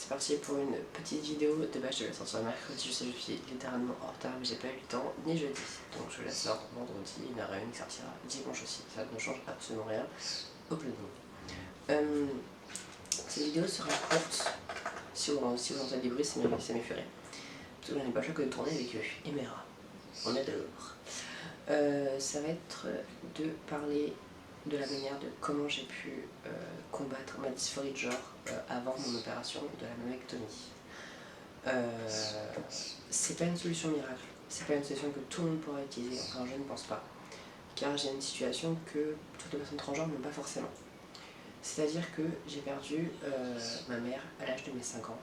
c'est parti pour une petite vidéo. De base je devais sortir mercredi, je sais que je suis littéralement en retard mais j'ai pas eu le temps, ni jeudi. Donc je la sors vendredi, il n'y en a rien qui sortira dimanche aussi, ça ne change absolument rien au planning. Cette vidéo sera courte, si vous entendez des bruits ça m'effraie. Parce que j'en ai pas le choix que de tourner avec eux, Emera, on est dehors. Ça va être de parler de la manière de comment j'ai pu combattre ma dysphorie de genre avant mon opération de la mammectomie. C'est pas une solution miracle, c'est pas une solution que tout le monde pourra utiliser, enfin je ne pense pas, car j'ai une situation que toutes les personnes transgenres n'ont pas forcément. C'est-à-dire que j'ai perdu ma mère à l'âge de mes 5 ans,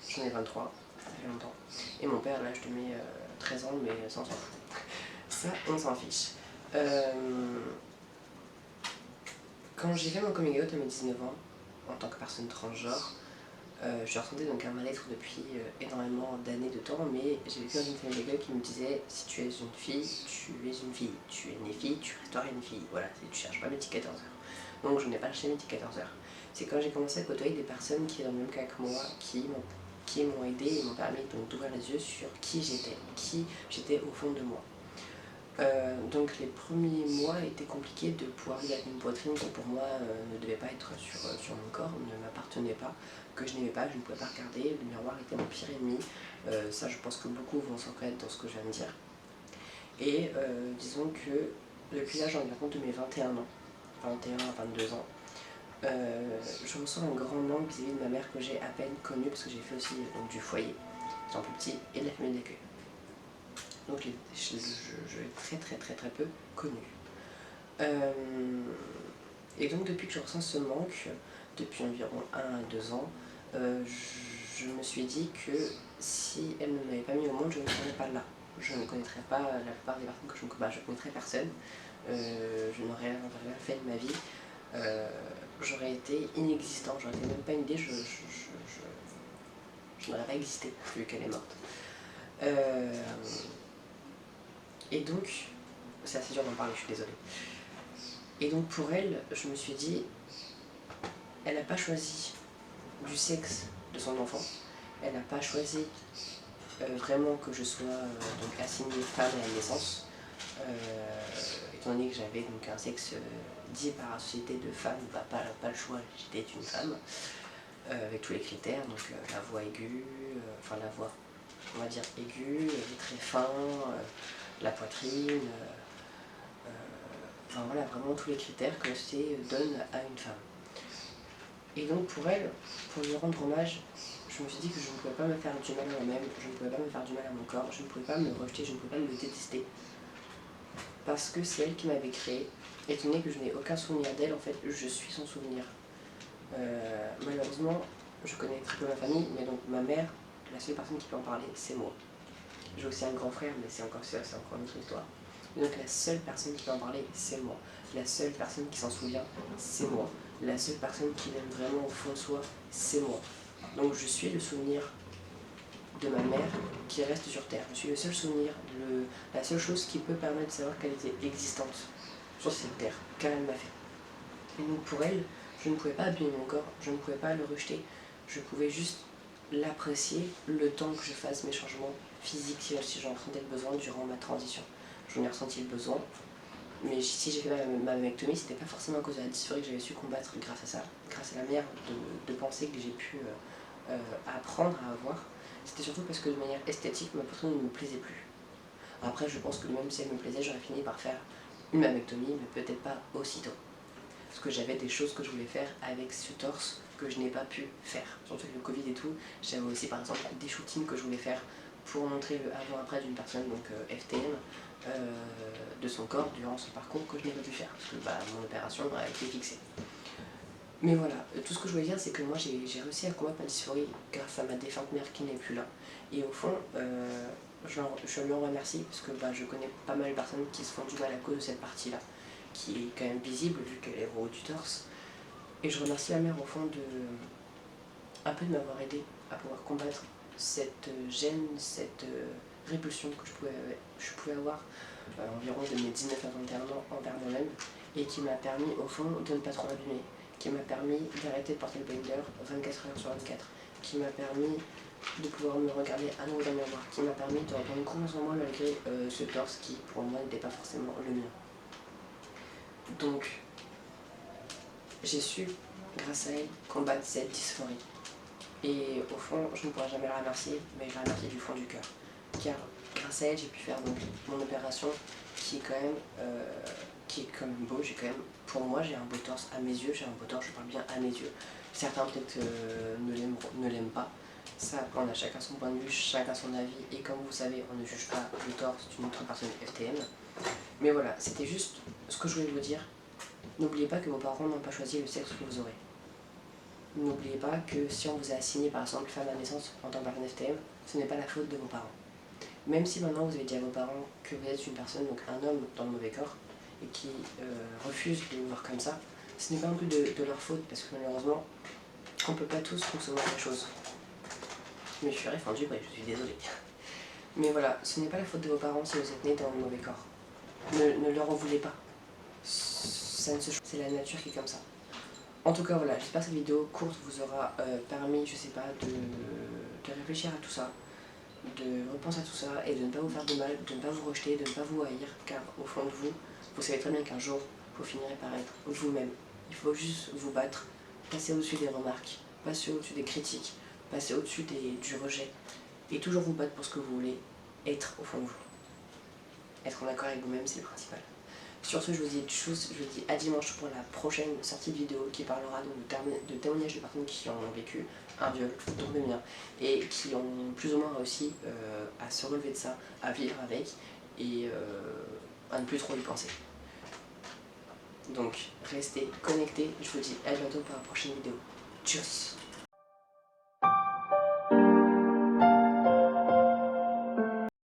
j'en ai 23, ça fait longtemps, et mon père à l'âge de mes 13 ans, mais ça on s'en fout. Ça, on s'en fiche. Quand j'ai fait mon coming out à mes 19 ans, en tant que personne transgenre, je ressentais donc un mal-être depuis énormément d'années de temps, mais j'ai vécu dans une famille d'accueil qui me disait si tu es une fille, tu es une fille, tu es une fille, tu resteras une fille, voilà, tu cherches pas mes petits 14 heures. Donc je n'ai pas cherché mes petits 14 heures. C'est quand j'ai commencé à côtoyer des personnes qui, dans le même cas que moi, qui m'ont aidé et m'ont permis d'ouvrir les yeux sur qui j'étais au fond de moi. Donc les premiers mois étaient compliqués de pouvoir vivre avec une poitrine qui pour moi ne devait pas être sur mon corps, ne m'appartenait pas, que je n'aimais pas, je ne pouvais pas regarder, le miroir était mon pire ennemi, ça je pense que beaucoup vont s'en reconnaître dans ce que je viens de dire. Et disons que depuis l'âge environ de mes 21 ans, 21 à 22 ans, je ressens un grand manque vis-à-vis de ma mère que j'ai à peine connue parce que j'ai fait aussi donc, du foyer, étant plus petit, et de la famille d'accueil. Donc je l'ai très peu connu. Et donc depuis que je ressens ce manque, depuis environ 1 à 2 ans, je me suis dit que si elle ne m'avait pas mis au monde, je ne serais pas là. Je ne connaîtrais pas la plupart des personnes que je connaîtrais personne. Je n'aurais rien fait de ma vie. J'aurais été inexistant, j'aurais été même pas une idée, je n'aurais pas existé vu qu'elle est morte. Et donc, c'est assez dur d'en parler, je suis désolée. Et donc pour elle, je me suis dit, elle n'a pas choisi du sexe de son enfant, elle n'a pas choisi vraiment que je sois donc assignée femme à la naissance, étant donné que j'avais donc un sexe dit par la société de femme, bah, pas le choix, j'étais une femme, avec tous les critères, donc la voix aiguë, enfin la voix, on va dire aiguë, les traits fins, la poitrine, enfin voilà, vraiment tous les critères que la société donne à une femme. Et donc pour elle, pour lui rendre hommage, je me suis dit que je ne pouvais pas me faire du mal à moi-même, je ne pouvais pas me faire du mal à mon corps, je ne pouvais pas me rejeter, je ne pouvais pas me détester. Parce que c'est elle qui m'avait créé, étant donné que je n'ai aucun souvenir d'elle, en fait, je suis son souvenir. Malheureusement, je connais très peu ma famille, mais donc ma mère, la seule personne qui peut en parler, c'est moi. J'ai aussi un grand frère, mais c'est encore une autre histoire. Et donc la seule personne qui peut en parler, c'est moi. La seule personne qui s'en souvient, c'est moi. La seule personne qui l'aime vraiment au fond de soi, c'est moi. Donc je suis le souvenir de ma mère qui reste sur Terre. Je suis le seul souvenir, la seule chose qui peut permettre de savoir qu'elle était existante sur cette Terre, car elle m'a fait. Et donc pour elle, je ne pouvais pas abîmer mon corps, je ne pouvais pas le rejeter, je pouvais juste l'apprécier le temps que je fasse mes changements physiques si j'en ressentais le besoin durant ma transition. J'en ai ressenti le besoin, mais si j'ai fait ma mammectomie, c'était pas forcément à cause de la dysphorie que j'avais su combattre grâce à ça, grâce à la manière de penser que j'ai pu apprendre à avoir. C'était surtout parce que de manière esthétique, ma poitrine ne me plaisait plus. Après, je pense que même si elle me plaisait, j'aurais fini par faire une mammectomie, mais peut-être pas aussitôt. Parce que j'avais des choses que je voulais faire avec ce torse que je n'ai pas pu faire. Surtout avec le Covid et tout, j'avais aussi par exemple des shootings que je voulais faire pour montrer le avant-après d'une personne, donc FTM, de son corps durant son parcours que je n'ai pas pu faire, parce que mon opération a été fixée. Mais voilà, tout ce que je voulais dire, c'est que moi j'ai réussi à combattre ma dysphorie grâce à ma défunte mère qui n'est plus là. Et au fond, je lui en remercie, parce que je connais pas mal de personnes qui se font du mal à cause de cette partie-là, qui est quand même visible vu qu'elle est au haut du torse. Et je remercie ma mère au fond un peu de m'avoir aidé à pouvoir combattre cette gêne, cette répulsion que je pouvais avoir environ de mes 19 à 21 ans envers moi-même, et qui m'a permis au fond de ne pas trop m'abîmer, qui m'a permis d'arrêter de porter le binder 24 heures sur 24, qui m'a permis de pouvoir me regarder à nouveau dans le miroir, qui m'a permis de reprendre confiance en moi malgré ce torse qui pour moi n'était pas forcément le mien. Donc j'ai su, grâce à elle, combattre cette dysphorie. Et au fond, je ne pourrais jamais la remercier, mais je la remercie du fond du cœur. Car grâce à elle, j'ai pu faire donc mon opération qui est quand même beau. J'ai quand même, pour moi, j'ai un beau torse à mes yeux, j'ai un beau torse, je parle bien à mes yeux. Certains peut-être ne l'aiment pas. Ça, on a chacun son point de vue, chacun son avis. Et comme vous savez, on ne juge pas le torse d'une autre personne FTM. Mais voilà, c'était juste ce que je voulais vous dire. N'oubliez pas que vos parents n'ont pas choisi le sexe que vous aurez. N'oubliez pas que si on vous a assigné par exemple femme à naissance en tant que personne FTM, ce n'est pas la faute de vos parents. Même si maintenant vous avez dit à vos parents que vous êtes une personne, donc un homme dans le mauvais corps, et qui refuse de vous voir comme ça, ce n'est pas non plus de leur faute, parce que malheureusement, on ne peut pas tous concevoir la chose. Mais je suis réfendu, bref, je suis désolée. Mais voilà, ce n'est pas la faute de vos parents si vous êtes nés dans le mauvais corps. Ne leur en voulez pas. C'est la nature qui est comme ça. En tout cas, voilà, j'espère que cette vidéo courte vous aura permis, je sais pas, de réfléchir à tout ça, de repenser à tout ça et de ne pas vous faire de mal, de ne pas vous rejeter, de ne pas vous haïr, car au fond de vous, vous savez très bien qu'un jour, vous finirez par être vous-même. Il faut juste vous battre, passer au-dessus des remarques, passer au-dessus des critiques, passer au-dessus du rejet, et toujours vous battre pour ce que vous voulez être au fond de vous. Être en accord avec vous-même, c'est le principal. Sur ce, je vous dis à dimanche pour la prochaine sortie de vidéo qui parlera donc de témoignages de personnes qui ont vécu un viol, dont le mien, et qui ont plus ou moins réussi à se relever de ça, à vivre avec, et à ne plus trop y penser. Donc, restez connectés, je vous dis à bientôt pour la prochaine vidéo. Tchuss!